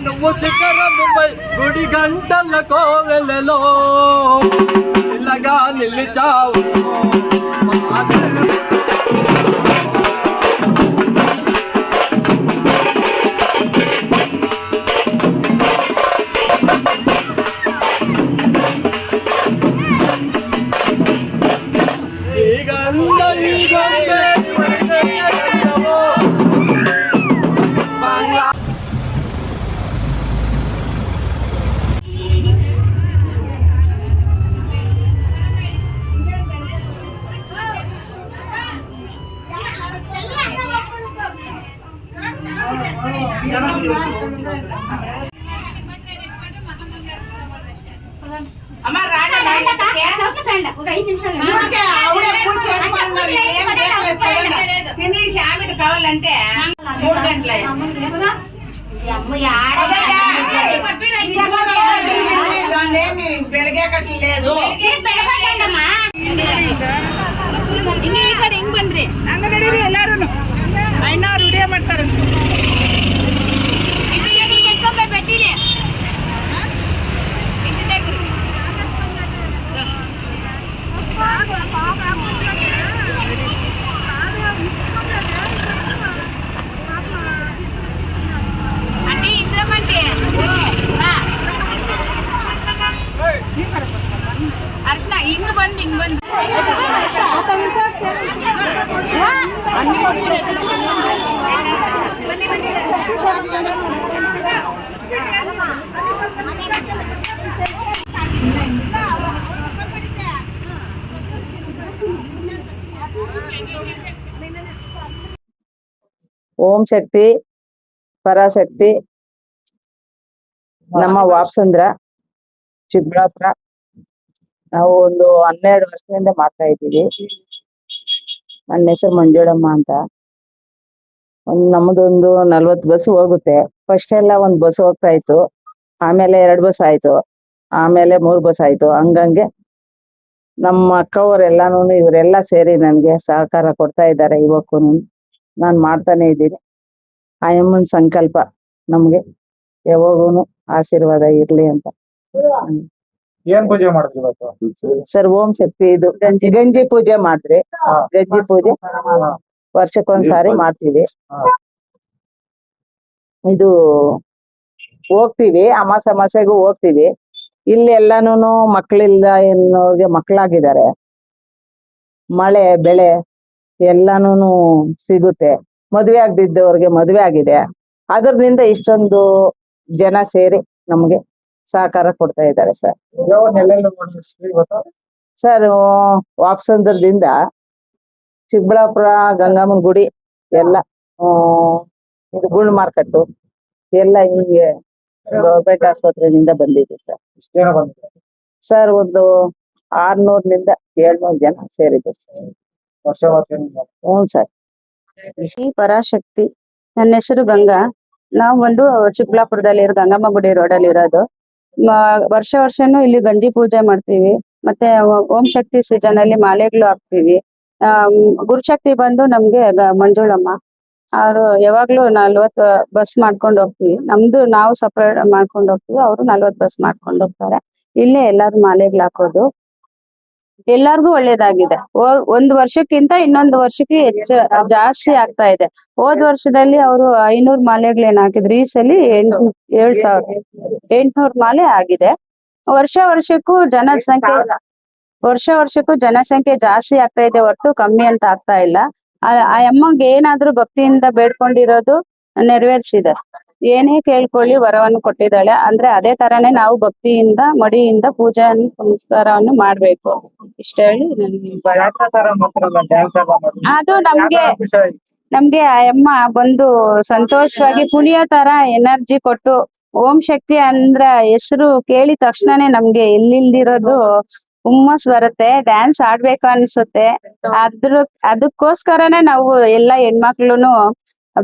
నువ్వు శిఖరముపై గుడి గంటల కోవెలలో ఇలాగా నిలిచావు. తినేసి ఆమెకు కావాలంటే 3 గంటల దాన్నేమి ಬೆಳಗ್ಗೆಕಟ್లేదు ಹಿಂಗ್ ಬನ್ರಿ ಅಂಗಡಿ ಎಲ್ಲಾರು ಐನ ರೂಢಿಯ ಮಾಡ್ತಾರೆ. పెట్టిలే ఇంటి దగ్గర అంటే ఇంద్రం అంటే ಅರ್ಶನ ಹಿಂಗ್ ಬಂದ್ ಓಂ ಶಕ್ತಿ ಪರಾಶಕ್ತಿ ನಮ್ಮ ವಾಪ್ಸಂದ್ರ ಚಿಕ್ಕಬಳ್ಳಾಪುರ. ನಾವು ಒಂದು 12 ವರ್ಷದಿಂದ ಮಾಡ್ತಾ ಇದ್ದೀವಿ. ನನ್ನ ಹೆಸರು ಮಂಜುಳಮ್ಮ ಅಂತ. ನಮ್ಮದೊಂದು 40 ಬಸ್ ಹೋಗುತ್ತೆ. ಫಸ್ಟ್ ಎಲ್ಲ 1 ಬಸ್ ಹೋಗ್ತಾ ಇತ್ತು, ಆಮೇಲೆ 2 ಬಸ್ ಆಯ್ತು, ಆಮೇಲೆ 3 ಬಸ್ ಆಯ್ತು. ಹಂಗಂಗೆ ನಮ್ಮ ಅಕ್ಕವರೆಲ್ಲಾನು ಇವರೆಲ್ಲ ಸೇರಿ ನನಗೆ ಸಹಕಾರ ಕೊಡ್ತಾ ಇದ್ದಾರೆ. ಇವಕ್ಕೂ ನಾನು ಮಾಡ್ತಾನೆ ಇದ್ದೀನಿ. ಆಯಮ್ಮನ ಸಂಕಲ್ಪ ನಮ್ಗೆ ಯಾವಾಗೂನು ಆಶೀರ್ವಾದ ಇರ್ಲಿ ಅಂತ. ಏನ್ ಪೂಜೆ ಮಾಡಿದ್ರಿ ಇವತ್ತು? ಸರ್ ಓಂ ಶಕ್ತಿ ಇದು ಗಂಜಿ ಪೂಜೆ ಮಾಡ್ರಿ. ಗಂಜಿ ಪೂಜೆ ವರ್ಷಕ್ಕೊಂದ್ಸಾರಿ ಮಾಡ್ತೀವಿ. ಇದು ಹೋಗ್ತೀವಿ, ಅಮಾಸೆಗೂ ಹೋಗ್ತೀವಿ. ಇಲ್ಲಿ ಎಲ್ಲಾನು ಮಕ್ಳಿಲ್ಲ ಎನ್ನೋರ್ಗೆ ಮಕ್ಳಾಗಿದ್ದಾರೆ. ಮಳೆ ಬೆಳೆ ಎಲ್ಲಾನು ಸಿಗುತ್ತೆ. ಮದ್ವೆ ಆಗದಿದ್ದವ್ರಿಗೆ ಮದ್ವೆ ಆಗಿದೆ. ಅದರಿಂದ ಇಷ್ಟೊಂದು ಜನ ಸೇರಿ ನಮ್ಗೆ ಸಹಕಾರ ಕೊಡ್ತಾ ಇದ್ದಾರೆ ಸರ್. ಸರ್ ವಾಕ್ಸಂದ್ರದಿಂದ ಚಿಕ್ಕಬಳ್ಳಾಪುರ ಗಂಗಮ್ಮನ ಗುಡಿ ಎಲ್ಲ, ಇದು ಗುಂಡ್ ಮಾರ್ಕೆಟ್ ಎಲ್ಲ ಹಿಂಗೆ ಗೌರ್ಮೆಂಟ್ ಆಸ್ಪತ್ರೆಯಿಂದ ಬಂದಿದೆ ಸರ್. ಸರ್ ಒಂದು 600 700 ಜನ ಸೇರಿದೆ ಸರ್. ಹ್ಞೂ ಸರ್. ಶ್ರೀ ಪರಾಶಕ್ತಿ. ನನ್ನ ಹೆಸರು ಗಂಗಾ. ನಾವು ಒಂದು ಚಿಕ್ಕಬಳ್ಳಾಪುರದಲ್ಲಿ ಗಂಗಮ್ಮ ಗುಡಿ ರೋಡಲ್ಲಿ ಇರೋದು. ವರ್ಷನೂ ಇಲ್ಲಿ ಗಂಜಿ ಪೂಜೆ ಮಾಡ್ತೀವಿ. ಮತ್ತೆ ಓಂ ಶಕ್ತಿ ಸೀಸನ್ ಅಲ್ಲಿ ಮಾಲೆಗಳು ಹಾಕ್ತಿವಿ. ಗುರುಶಕ್ತಿ ಬಂದು ನಮ್ಗೆ ಮಂಜುಳಮ್ಮ ಅವರು ಯಾವಾಗ್ಲೂ 40 ಬಸ್ ಮಾಡ್ಕೊಂಡು ಹೋಗ್ತೀವಿ. ನಮ್ದು ನಾವು ಸಪರೇಟ್ ಮಾಡ್ಕೊಂಡು ಹೋಗ್ತೀವಿ, ಅವರು 40 ಬಸ್ ಮಾಡ್ಕೊಂಡು ಹೋಗ್ತಾರೆ. ಇಲ್ಲೇ ಎಲ್ಲಾರು ಮಾಲೆಗಳು ಹಾಕೋದು ಎಲ್ಲಾರ್ಗು ಒಳ್ಳೇದಾಗಿದೆ. ಒಂದು ವರ್ಷಕ್ಕಿಂತ ಇನ್ನೊಂದು ವರ್ಷಕ್ಕೆ ಜಾಸ್ತಿ ಆಗ್ತಾ ಇದೆ. ಹೋದ್ ವರ್ಷದಲ್ಲಿ ಅವರು 500 ಮಾಲೆಗಳೇನ್ ಹಾಕಿದ್ರು. ಈ ಸಲ 7,800 ಮಾಲೆ ಆಗಿದೆ. ವರ್ಷಕ್ಕೂ ಜನಸಂಖ್ಯೆ ಜಾಸ್ತಿ ಆಗ್ತಾ ಇದೆ ಹೊರತು ಕಮ್ಮಿ ಅಂತ ಆಗ್ತಾ ಇಲ್ಲ. ಆ ಅಮ್ಮಂಗೆ ಏನಾದ್ರೂ ಭಕ್ತಿಯಿಂದ ಬೇಡ್ಕೊಂಡಿರೋದು ನೆರವೇರಿಸಿದೆ. ಏನೇ ಕೇಳ್ಕೊಳ್ಳಿ ವರವನ್ನು ಕೊಟ್ಟಿದ್ದಾಳೆ. ಅಂದ್ರೆ ಅದೇ ತರಾನೇ ನಾವು ಭಕ್ತಿಯಿಂದ ಮಡಿಯಿಂದ ಪೂಜೆ ಪುನಸ್ಕಾರವನ್ನು ಮಾಡ್ಬೇಕು. ಇಷ್ಟ ಹೇಳಿ ಅದು ನಮ್ಗೆ ಆ ಅಮ್ಮ ಬಂದು ಸಂತೋಷವಾಗಿ ಪುಳಿಯೋ ತರ ಎನರ್ಜಿ ಕೊಟ್ಟು, ಓಂ ಶಕ್ತಿ ಅಂದ್ರ ಹೆಸರು ಕೇಳಿದ ತಕ್ಷಣನೇ ನಮ್ಗೆ ಎಲ್ಲಿಲ್ದಿರೋದು ಹುಮ್ಮಸ್ ಬರುತ್ತೆ. ಡ್ಯಾನ್ಸ್ ಆಡ್ಬೇಕು ಅನ್ಸುತ್ತೆ. ಅದಕ್ಕೋಸ್ಕರನೇ ನಾವು ಎಲ್ಲಾ ಹೆಣ್ಮಕ್ಳುನು,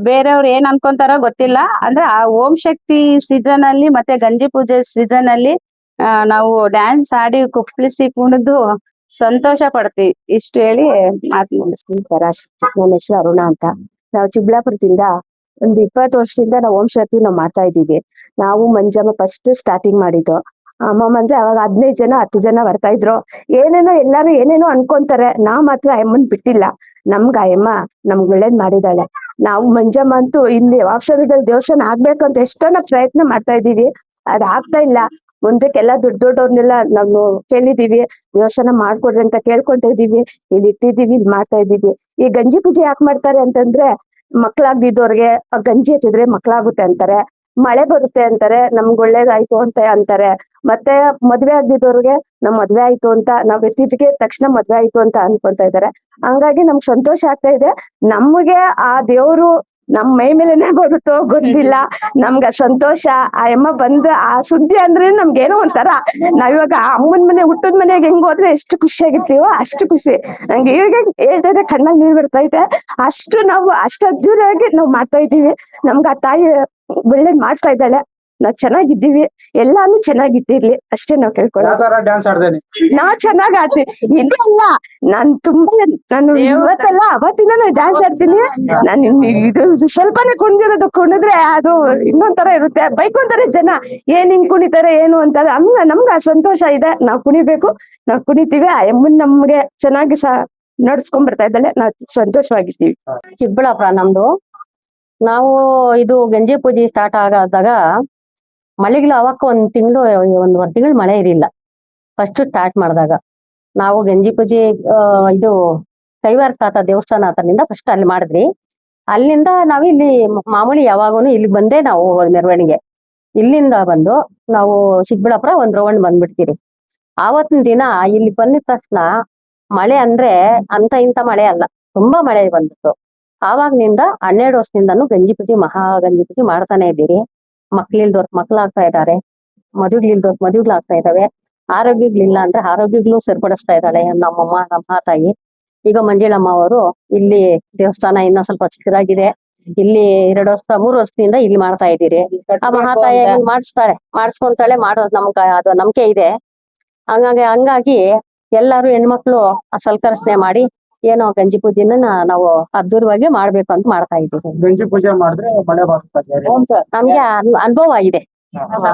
ಬೇರೆಯವ್ರು ಏನ್ ಅನ್ಕೊಂತಾರೋ ಗೊತ್ತಿಲ್ಲ, ಅಂದ್ರೆ ಆ ಓಂ ಶಕ್ತಿ ಸೀಸನ್ ಅಲ್ಲಿ ಮತ್ತೆ ಗಂಜಿ ಪೂಜೆ ಸೀಸನ್ ಅಲ್ಲಿ ನಾವು ಡ್ಯಾನ್ಸ್ ಆಡಿ ಕುಪ್ಪಳಿಸಿ ಕುಣಿದು ಸಂತೋಷ ಪಡ್ತೀವಿ. ಇಷ್ಟು ಹೇಳಿ ಮಾತು ಮುಗಿಸ್ತೀನಿ. ಪರಾಶಕ್ತಿ. ನನ್ನ ಹೆಸರು ಅರುಣ ಅಂತ. ನಾವು ಚಿಕ್ಕಬಳ್ಳಾಪುರದಿಂದ ಒಂದು 20 ವರ್ಷದಿಂದ ನಾವು ಓಂ ಶಕ್ತಿ ನಾವು ಮಾಡ್ತಾ ಇದ್ದೀವಿ. ನಾವು ಮಂಜಮ್ಮ ಫಸ್ಟ್ ಸ್ಟಾರ್ಟಿಂಗ್ ಮಾಡಿದ್ದು. ಅಮ್ಮಮ್ಮ ಅಂದ್ರೆ ಅವಾಗ 15 ಜನ 10 ಜನ ಬರ್ತಾ ಇದ್ರು. ಎಲ್ಲಾರು ಏನೇನೋ ಅನ್ಕೊಂತಾರೆ. ನಾವ್ ಮಾತ್ರ ಅಮ್ಮನ್ ಬಿಟ್ಟಿಲ್ಲ. ನಮ್ಗ ಅಮ್ಮ ನಮ್ಗ್ ಒಳ್ಳೇದ್ ಮಾಡಿದಾಳೆ. ನಾವು ಮಂಜಮ್ಮ ಅಂತೂ ಇಲ್ಲಿ ವಾಕ್ಸರದಲ್ಲಿ ದೇವಸ್ಥಾನ ಆಗ್ಬೇಕಂತ ಎಷ್ಟೋ ನಾವು ಪ್ರಯತ್ನ ಮಾಡ್ತಾ ಇದೀವಿ. ಅದ್ ಆಗ್ತಾ ಇಲ್ಲ. ಮುಂದಕ್ಕೆಲ್ಲ ದೊಡ್ಡವ್ರನ್ನೆಲ್ಲ ನಾವು ಕೇಳಿದೀವಿ, ದೇವಸ್ಥಾನ ಮಾಡ್ಕೊಡ್ರಿ ಅಂತ ಕೇಳ್ಕೊಂತ ಇದೀವಿ. ಇಲ್ಲಿ ಇಟ್ಟಿದೀವಿ, ಇಲ್ಲಿ ಮಾಡ್ತಾ ಇದೀವಿ. ಈ ಗಂಜಿ ಪೂಜೆ ಯಾಕೆ ಮಾಡ್ತಾರೆ ಅಂತಂದ್ರೆ, ಮಕ್ಳಾಗ್ದಿದ್ದವ್ರಿಗೆ ಗಂಜಿ ಎತ್ತಿದ್ರೆ ಮಕ್ಳಾಗುತ್ತೆ ಅಂತಾರೆ. ಮಳೆ ಬರುತ್ತೆ ಅಂತಾರೆ, ನಮ್ಗ್ ಒಳ್ಳೇದಾಯ್ತು ಅಂತ ಅಂತಾರೆ. ಮತ್ತೆ ಮದ್ವೆ ಆಗ್ದಿದ್ದವ್ರಿಗೆ ಮದ್ವೆ ಆಯ್ತು ಅಂತ ನಾವ್ ಎತ್ತಿದ್ಗೆ ತಕ್ಷಣ ಮದ್ವೆ ಆಯ್ತು ಅಂತ ಅನ್ಕೊಂತ ಇದಾರೆ. ಹಂಗಾಗಿ ನಮ್ಗ್ ಸಂತೋಷ ಆಗ್ತಾ ಇದೆ. ನಮ್ಗೆ ಆ ದೇವ್ರು ನಮ್ ಮೈ ಮೇಲೆನೆ ಬರುತ್ತೋ ಗೊತ್ತಿಲ್ಲ. ನಮ್ಗ ಸಂತೋಷ. ಆ ಅಮ್ಮ ಬಂದ ಆ ಸುದ್ದಿ ಅಂದ್ರೆ ನಮ್ಗೇನೋ ಒಂಥರ, ನಾವಿವಾಗ ಅಮ್ಮನ್ ಮನೆ ಹುಟ್ಟದ ಮನೆಗೆ ಹೆಂಗ್ ಹೋದ್ರೆ ಎಷ್ಟು ಖುಷಿಯಾಗಿರ್ತೀವೋ ಅಷ್ಟು ಖುಷಿ. ನಂಗೆ ಈಗ ಹೇಳ್ತಾ ಇದ್ರೆ ಕಣ್ಣಾಗ ನೀರ್ ಬರ್ತಾ ಇದೆ. ಅಷ್ಟು ಅದ್ದೂರಿಯಾಗಿ ನಾವ್ ಮಾಡ್ತಾ ಇದೀವಿ. ನಮ್ಗ ಆ ತಾಯಿ ಒಳ್ಳೇದ್ ಮಾಡ್ತಾ ಇದ್ದಾಳೆ. ನಾವ್ ಚೆನ್ನಾಗಿದ್ದೀವಿ. ಎಲ್ಲಾನು ಚೆನ್ನಾಗಿಟ್ಟಿರ್ಲಿ ಅಷ್ಟೇ ನಾವ್ ಕೇಳ್ಕೊಳ್ಳೋದು. ನಾವ್ ಚೆನ್ನಾಗ್ ಆಡ್ತೀವಿ. ಇದಲ್ಲ, ನಾನು ಇವತ್ತಲ್ಲ ಅವತ್ತಿಂದ ನಾನು ಡ್ಯಾನ್ಸ್ ಆಡ್ತೀನಿ. ನಾನು ಇದು ಸ್ವಲ್ಪನೇ ಕುಣಿದ್ರೆ ಅದು ಇನ್ನೊಂಥರ ಇರುತ್ತೆ. ಬೈಕೊಂತಾರೆ ಜನ, ಏನ್ ಹಿಂಗ್ ಕುಣಿತಾರೆ ಏನು ಅಂತಾರೆ. ನಮ್ಗ ಸಂತೋಷ ಇದೆ. ನಾವ್ ಕುಣಿಬೇಕು, ನಾವ್ ಕುಣಿತೀವಿ. ಆ ಅಮ್ಮನ್ ನಮ್ಗೆ ಚೆನ್ನಾಗಿ ನಡ್ಸ್ಕೊಂಡ್ ಬರ್ತಾ ಇದ್ದಾಳೆ. ನಾವ್ ಸಂತೋಷವಾಗಿರ್ತೀವಿ. ಚಿಕ್ಕಬಳ್ಳಾಪುರ ನಮ್ದು. ನಾವು ಇದು ಗಂಜಿ ಪೂಜೆ ಸ್ಟಾರ್ಟ್ ಆಗಾದಾಗ ಮಳೆಗಳು ಅವಕ್ಕ 1 ತಿಂಗಳು ಮಳೆ ಇರಲಿಲ್ಲ. ಫಸ್ಟ್ ಸ್ಟಾರ್ಟ್ ಮಾಡಿದಾಗ ನಾವು ಗಂಜಿ ಪೂಜೆ ಇದು ಕೈವಾರ ತಾತ ದೇವಸ್ಥಾನ ಹತ್ರದಿಂದ ಫಸ್ಟ್ ಅಲ್ಲಿ ಮಾಡಿದ್ರಿ. ಅಲ್ಲಿಂದ ನಾವು ಇಲ್ಲಿ ಮಾಮೂಲಿ ಯಾವಾಗೂನು ಇಲ್ಲಿ ಬಂದೇ ನಾವು ಮೆರವಣಿಗೆ. ಇಲ್ಲಿಂದ ಬಂದು ನಾವು ಚಿಕ್ಕಬಳ್ಳಾಪುರ ಒಂದ್ ರೌಂಡ್ ಬಂದ್ಬಿಡ್ತೀರಿ. ಆವತ್ತಿನ ದಿನ ಇಲ್ಲಿ ಬಂದಿದ ತಕ್ಷಣ ಮಳೆ ಅಂದ್ರೆ ಅಂತ ಇಂತ ಮಳೆ ಅಲ್ಲ, ತುಂಬಾ ಮಳೆ ಬಂದಿತ್ತು. ಆವಾಗ್ನಿಂದ 12 ವರ್ಷದಿಂದನೂ ಗಂಜಿ ಪೂಜೆ ಗಂಜಿ ಪೂಜೆ ಮಾಡ್ತಾನೆ ಇದ್ದೀರಿ. ಮಕ್ಳಿಲ್ದವ್ರ ಮಕ್ಳಾಗ್ತಾ ಇದ್ದಾರೆ, ಮದುವೆಗಳಿಲ್ದವ್ರ ಮದುವೆಗಳಾಗ್ತಾ ಇದಾವೆ. ಆರೋಗ್ಯಗಳಿಲ್ಲ ಅಂದ್ರೆ ಆರೋಗ್ಯಗಳು ಸರಿಪಡಿಸ್ತಾ ಇದ್ದಾಳೆ ನಮ್ಮಮ್ಮ, ನಮ್ಮ ತಾಯಿ. ಈಗ ಮಂಜುಳಮ್ಮ ಅವರು ಇಲ್ಲಿ ದೇವಸ್ಥಾನ ಇನ್ನೂ ಸ್ವಲ್ಪ ಚಿಕ್ಕದಾಗಿದೆ. ಇಲ್ಲಿ 2 ವರ್ಷ 3 ವರ್ಷದಿಂದ ಇಲ್ಲಿ ಮಾಡ್ತಾ ಇದ್ದೀರಿ. ಆ ಮಹಾತಾಯಿ ಮಾಡಿಸ್ಕೊಂತಾಳೆ. ಮಾಡೋದು ಅದು ನಂಬಿಕೆ ಇದೆ. ಹಂಗಾಗಿ ಎಲ್ಲಾರು ಹೆಣ್ಮಕ್ಳು ಸಲ್ಕರ್ಷಣೆ ಮಾಡಿ ಏನೋ ಗಂಜಿ ಪೂಜೆನ ನಾವು ಅದ್ದೂರವಾಗಿ ಮಾಡ್ಬೇಕು ಅಂತ ಮಾಡ್ತಾ ಇದ್ದೀವಿ. ಗಂಜಿ ಪೂಜೆ ಮಾಡಿದ್ರೆ ಮಳೆ ಬರುತ್ತೆ. ನಮ್ಗೆ ಅನುಭವ ಆಗಿದೆ.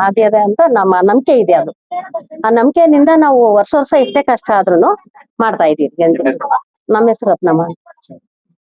ಅದೇ ಅಂತ ನಮ್ಮ ನಂಬಿಕೆ ಇದೆ. ಅದು ಆ ನಂಬಿಕೆಯಿಂದ ನಾವು ವರ್ಷ ಎಷ್ಟೇ ಕಷ್ಟ ಆದ್ರೂನು ಮಾಡ್ತಾ ಇದೀವಿ ಗಂಜಿ. ನಮ್ಮ ಹೆಸರು ರತ್ನಮ್ಮ.